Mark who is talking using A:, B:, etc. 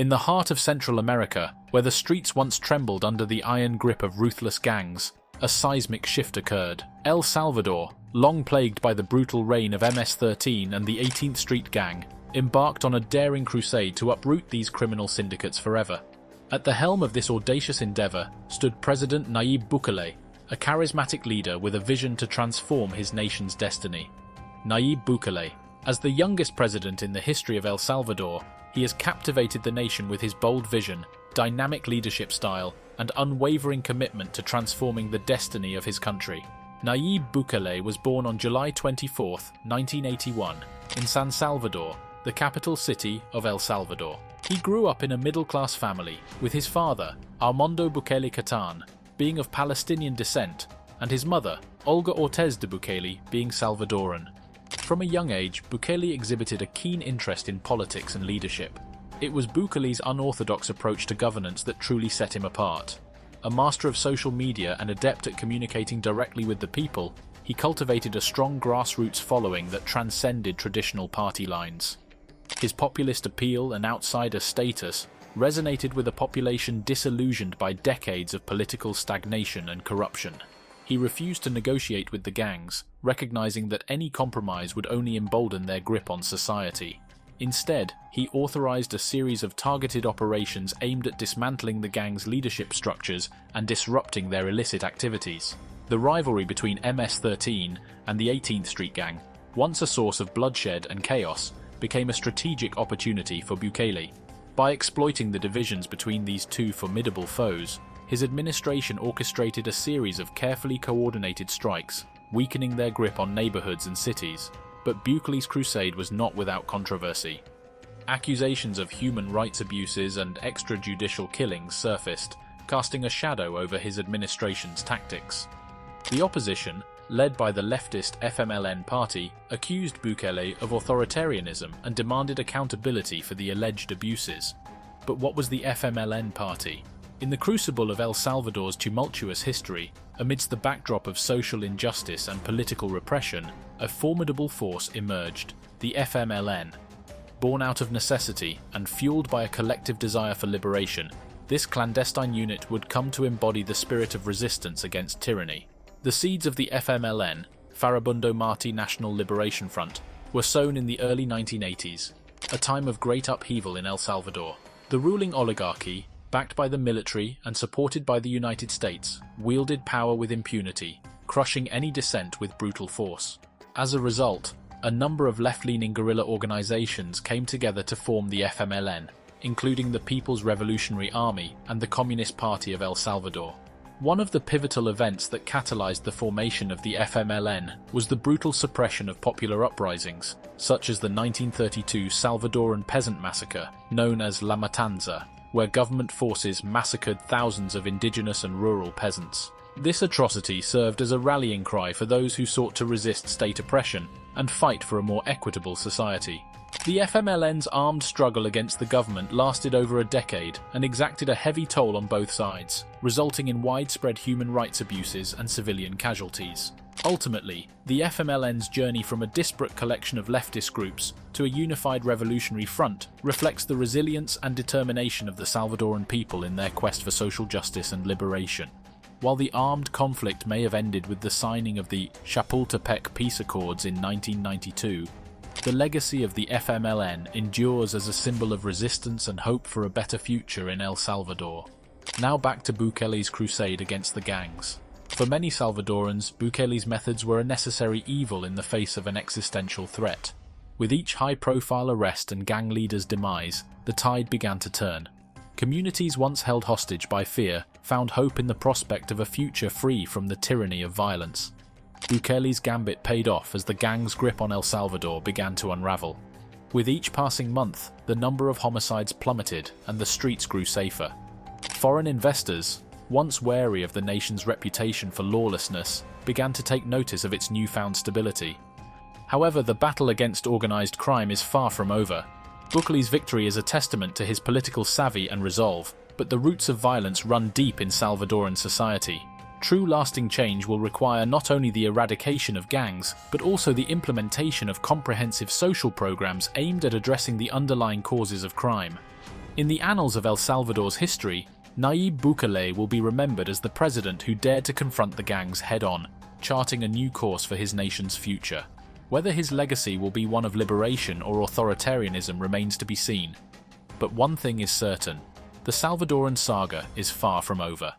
A: In the heart of Central America, where the streets once trembled under the iron grip of ruthless gangs, a seismic shift occurred. El Salvador, long plagued by the brutal reign of MS-13 and the 18th Street Gang, embarked on a daring crusade to uproot these criminal syndicates forever. At the helm of this audacious endeavor stood President Nayib Bukele, a charismatic leader with a vision to transform his nation's destiny. Nayib Bukele, as the youngest president in the history of El Salvador, he has captivated the nation with his bold vision, dynamic leadership style, and unwavering commitment to transforming the destiny of his country. Nayib Bukele was born on July 24, 1981, in San Salvador, the capital city of El Salvador. He grew up in a middle-class family, with his father, Armando Bukele Catan, being of Palestinian descent, and his mother, Olga Ortez de Bukele, being Salvadoran. From a young age, Bukele exhibited a keen interest in politics and leadership. It was Bukele's unorthodox approach to governance that truly set him apart. A master of social media and adept at communicating directly with the people, he cultivated a strong grassroots following that transcended traditional party lines. His populist appeal and outsider status resonated with a population disillusioned by decades of political stagnation and corruption. He refused to negotiate with the gangs, recognizing that any compromise would only embolden their grip on society. Instead, he authorized a series of targeted operations aimed at dismantling the gangs' leadership structures and disrupting their illicit activities. The rivalry between MS-13 and the 18th Street Gang, once a source of bloodshed and chaos, became a strategic opportunity for Bukele. By exploiting the divisions between these two formidable foes, his administration orchestrated a series of carefully coordinated strikes, weakening their grip on neighborhoods and cities. But Bukele's crusade was not without controversy. Accusations of human rights abuses and extrajudicial killings surfaced, casting a shadow over his administration's tactics. The opposition, led by the leftist FMLN party, accused Bukele of authoritarianism and demanded accountability for the alleged abuses. But what was the FMLN party? In the crucible of El Salvador's tumultuous history, amidst the backdrop of social injustice and political repression, a formidable force emerged, the FMLN. Born out of necessity and fueled by a collective desire for liberation, this clandestine unit would come to embody the spirit of resistance against tyranny. The seeds of the FMLN, Farabundo Marti National Liberation Front, were sown in the early 1980s, a time of great upheaval in El Salvador. The ruling oligarchy, backed by the military and supported by the United States, wielded power with impunity, crushing any dissent with brutal force. As a result, a number of left-leaning guerrilla organizations came together to form the FMLN, including the People's Revolutionary Army and the Communist Party of El Salvador. One of the pivotal events that catalyzed the formation of the FMLN was the brutal suppression of popular uprisings, such as the 1932 Salvadoran peasant massacre, known as La Matanza, where government forces massacred thousands of indigenous and rural peasants. This atrocity served as a rallying cry for those who sought to resist state oppression and fight for a more equitable society. The FMLN's armed struggle against the government lasted over a decade and exacted a heavy toll on both sides, resulting in widespread human rights abuses and civilian casualties. Ultimately, the FMLN's journey from a disparate collection of leftist groups to a unified revolutionary front reflects the resilience and determination of the Salvadoran people in their quest for social justice and liberation. While the armed conflict may have ended with the signing of the Chapultepec Peace Accords in 1992, the legacy of the FMLN endures as a symbol of resistance and hope for a better future in El Salvador. Now back to Bukele's crusade against the gangs. For many Salvadorans, Bukele's methods were a necessary evil in the face of an existential threat. With each high-profile arrest and gang leader's demise, the tide began to turn. Communities once held hostage by fear found hope in the prospect of a future free from the tyranny of violence. Bukele's gambit paid off as the gang's grip on El Salvador began to unravel. With each passing month, the number of homicides plummeted and the streets grew safer. Foreign investors, once wary of the nation's reputation for lawlessness, began to take notice of its newfound stability. However, the battle against organized crime is far from over. Bukele's victory is a testament to his political savvy and resolve, but the roots of violence run deep in Salvadoran society. True lasting change will require not only the eradication of gangs, but also the implementation of comprehensive social programs aimed at addressing the underlying causes of crime. In the annals of El Salvador's history, Nayib Bukele will be remembered as the president who dared to confront the gangs head-on, charting a new course for his nation's future. Whether his legacy will be one of liberation or authoritarianism remains to be seen. But one thing is certain: the Salvadoran saga is far from over.